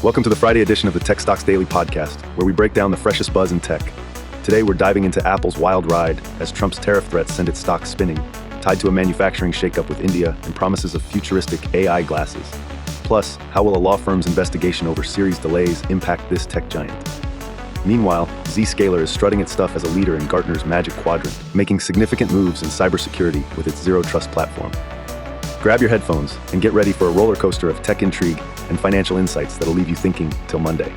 Welcome to the Friday edition of the Tech Stocks Daily podcast, where we break down the freshest buzz in tech. Today, we're diving into Apple's wild ride as Trump's tariff threats send its stock spinning, tied to a manufacturing shakeup with India and promises of futuristic AI glasses. Plus, how will a law firm's investigation over Siri's delays impact this tech giant? Meanwhile, Zscaler is strutting its stuff as a leader in Gartner's Magic Quadrant, making significant moves in cybersecurity with its Zero Trust platform. Grab your headphones and get ready for a roller coaster of tech intrigue and financial insights that'll leave you thinking till Monday.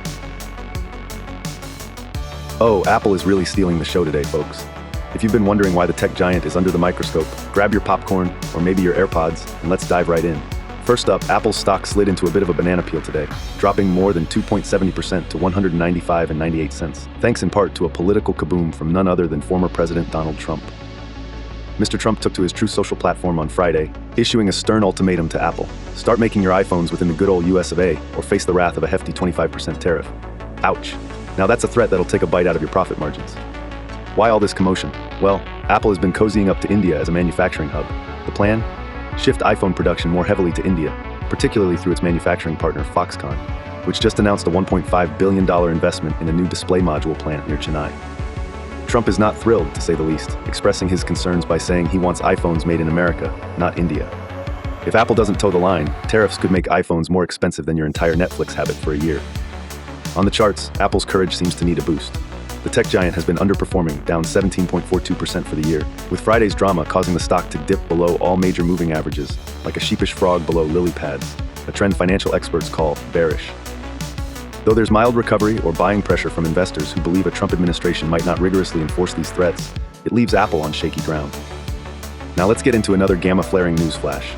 Oh, Apple is really stealing the show today, folks. If you've been wondering why the tech giant is under the microscope, grab your popcorn or maybe your AirPods and let's dive right in. First up, Apple's stock slid into a bit of a banana peel today, dropping more than 2.70% to $195.98, thanks in part to a political kaboom from none other than former President Donald Trump. Mr. Trump took to his Truth Social platform on Friday, issuing a stern ultimatum to Apple. Start making your iPhones within the good old US of A, or face the wrath of a hefty 25% tariff. Ouch. Now that's a threat that'll take a bite out of your profit margins. Why all this commotion? Well, Apple has been cozying up to India as a manufacturing hub. The plan? Shift iPhone production more heavily to India, particularly through its manufacturing partner Foxconn, which just announced a $1.5 billion investment in a new display module plant near Chennai. Trump is not thrilled, to say the least, expressing his concerns by saying he wants iPhones made in America, not India. If Apple doesn't toe the line, tariffs could make iPhones more expensive than your entire Netflix habit for a year. On the charts, Apple's courage seems to need a boost. The tech giant has been underperforming, down 17.42% for the year, with Friday's drama causing the stock to dip below all major moving averages, like a sheepish frog below lily pads, a trend financial experts call bearish. Though there's mild recovery or buying pressure from investors who believe a Trump administration might not rigorously enforce these threats, it leaves Apple on shaky ground. Now let's get into another gamma-flaring news flash.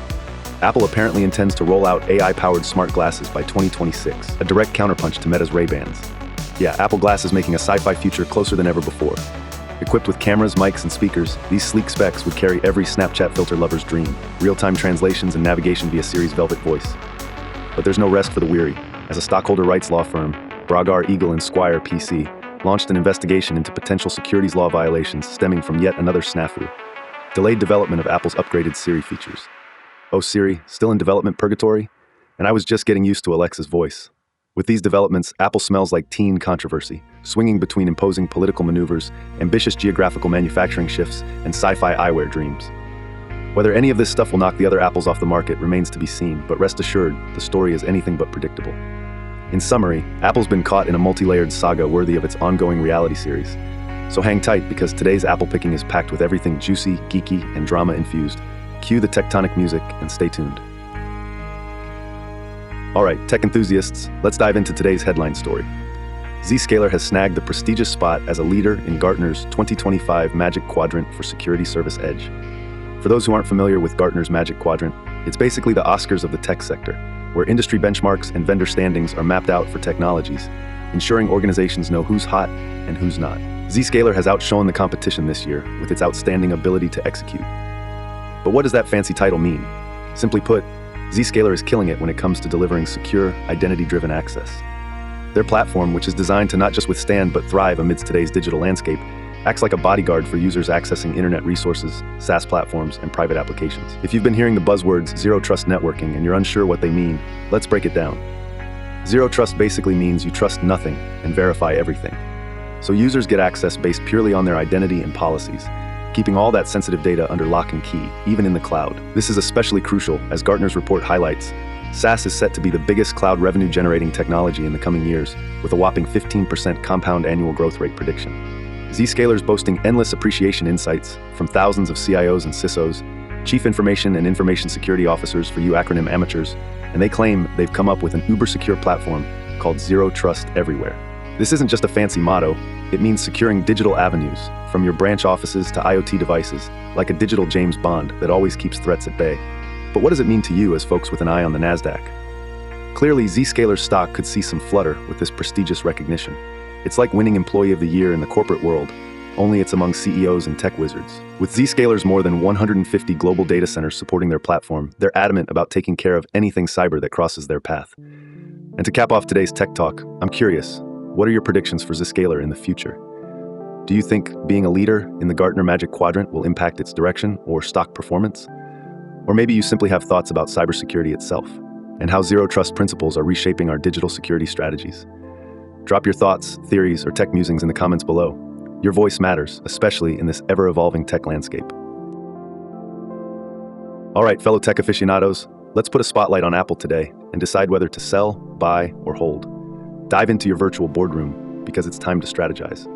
Apple apparently intends to roll out AI-powered smart glasses by 2026, a direct counterpunch to Meta's Ray-Bans. Yeah, Apple Glass is making a sci-fi future closer than ever before. Equipped with cameras, mics, and speakers, these sleek specs would carry every Snapchat filter lover's dream, real-time translations and navigation via Siri's velvet voice. But there's no rest for the weary, as a stockholder rights law firm, Bragar, Eagle & Squire PC, launched an investigation into potential securities law violations stemming from yet another snafu: delayed development of Apple's upgraded Siri features. Oh, Siri, still in development purgatory? And I was just getting used to Alexa's voice. With these developments, Apple smells like teen controversy, swinging between imposing political maneuvers, ambitious geographical manufacturing shifts, and sci-fi eyewear dreams. Whether any of this stuff will knock the other Apples off the market remains to be seen, but rest assured, the story is anything but predictable. In summary, Apple's been caught in a multi-layered saga worthy of its ongoing reality series. So hang tight, because today's Apple picking is packed with everything juicy, geeky, and drama-infused. Cue the tectonic music and stay tuned. All right, tech enthusiasts, let's dive into today's headline story. Zscaler has snagged the prestigious spot as a leader in Gartner's 2025 Magic Quadrant for Security Service Edge. For those who aren't familiar with Gartner's Magic Quadrant, it's basically the Oscars of the tech sector, where industry benchmarks and vendor standings are mapped out for technologies, ensuring organizations know who's hot and who's not. Zscaler has outshone the competition this year with its outstanding ability to execute. But what does that fancy title mean? Simply put, Zscaler is killing it when it comes to delivering secure, identity-driven access. Their platform, which is designed to not just withstand but thrive amidst today's digital landscape, acts like a bodyguard for users accessing internet resources, SaaS platforms, and private applications. If you've been hearing the buzzwords Zero Trust Networking and you're unsure what they mean, let's break it down. Zero Trust basically means you trust nothing and verify everything. So users get access based purely on their identity and policies, keeping all that sensitive data under lock and key, even in the cloud. This is especially crucial, as Gartner's report highlights. SaaS is set to be the biggest cloud revenue-generating technology in the coming years, with a whopping 15% compound annual growth rate prediction. Zscaler's boasting endless appreciation insights from thousands of CIOs and CISOs, Chief Information and Information Security Officers for you acronym amateurs, and they claim they've come up with an uber-secure platform called Zero Trust Everywhere. This isn't just a fancy motto, it means securing digital avenues, from your branch offices to IoT devices, like a digital James Bond that always keeps threats at bay. But what does it mean to you as folks with an eye on the NASDAQ? Clearly, Zscaler's stock could see some flutter with this prestigious recognition. It's like winning Employee of the Year in the corporate world, only it's among CEOs and tech wizards. With Zscaler's more than 150 global data centers supporting their platform, they're adamant about taking care of anything cyber that crosses their path. And to cap off today's tech talk, I'm curious, what are your predictions for Zscaler in the future? Do you think being a leader in the Gartner Magic Quadrant will impact its direction or stock performance? Or maybe you simply have thoughts about cybersecurity itself. and how zero trust principles are reshaping our digital security strategies. Drop your thoughts, theories, or tech musings in the comments below. Your voice matters, especially in this ever-evolving tech landscape. All right, fellow tech aficionados, let's put a spotlight on Apple today and decide whether to sell, buy, or hold. Dive into your virtual boardroom because it's time to strategize.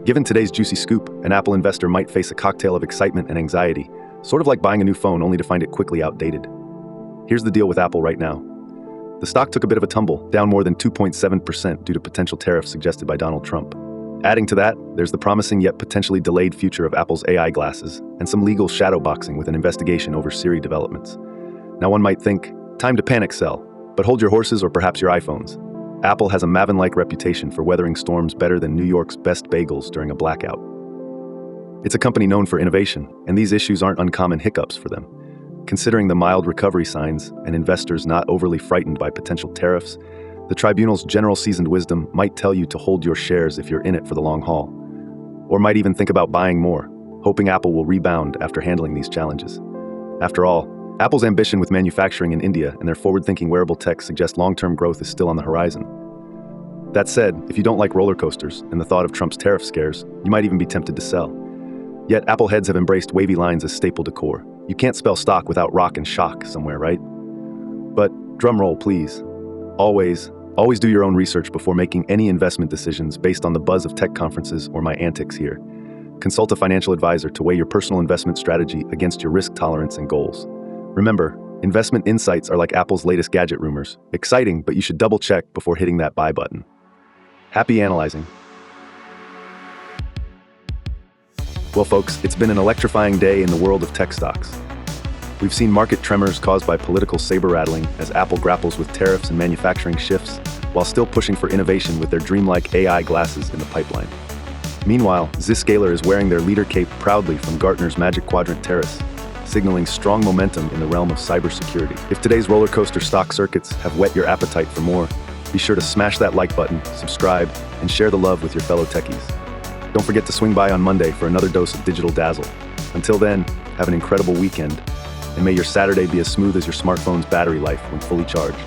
Given today's juicy scoop, an Apple investor might face a cocktail of excitement and anxiety, sort of like buying a new phone only to find it quickly outdated. Here's the deal with Apple right now. The stock took a bit of a tumble, down more than 2.7% due to potential tariffs suggested by Donald Trump. Adding to that, there's the promising yet potentially delayed future of Apple's AI glasses and some legal shadowboxing with an investigation over Siri developments. Now one might think, time to panic sell, but hold your horses or perhaps your iPhones. Apple has a Maven-like reputation for weathering storms better than New York's best bagels during a blackout. It's a company known for innovation, and these issues aren't uncommon hiccups for them. Considering the mild recovery signs and investors not overly frightened by potential tariffs, the tribunal's general seasoned wisdom might tell you to hold your shares if you're in it for the long haul, or might even think about buying more, hoping Apple will rebound after handling these challenges. After all, Apple's ambition with manufacturing in India and their forward-thinking wearable tech suggest long-term growth is still on the horizon. That said, if you don't like roller coasters and the thought of Trump's tariff scares, you might even be tempted to sell. Yet Apple heads have embraced wavy lines as staple decor. You can't spell stock without rock and shock somewhere, right? But drum roll, please. Always do your own research before making any investment decisions based on the buzz of tech conferences or my antics here. Consult a financial advisor to weigh your personal investment strategy against your risk tolerance and goals. Remember, investment insights are like Apple's latest gadget rumors. Exciting, but you should double check before hitting that buy button. Happy analyzing. Well, folks, it's been an electrifying day in the world of tech stocks. We've seen market tremors caused by political saber-rattling as Apple grapples with tariffs and manufacturing shifts, while still pushing for innovation with their dreamlike AI glasses in the pipeline. Meanwhile, Zscaler is wearing their leader cape proudly from Gartner's Magic Quadrant Tariff, signaling strong momentum in the realm of cybersecurity. If today's roller coaster stock circuits have whet your appetite for more, be sure to smash that like button, subscribe, and share the love with your fellow techies. Don't forget to swing by on Monday for another dose of digital dazzle. Until then, have an incredible weekend, and may your Saturday be as smooth as your smartphone's battery life when fully charged.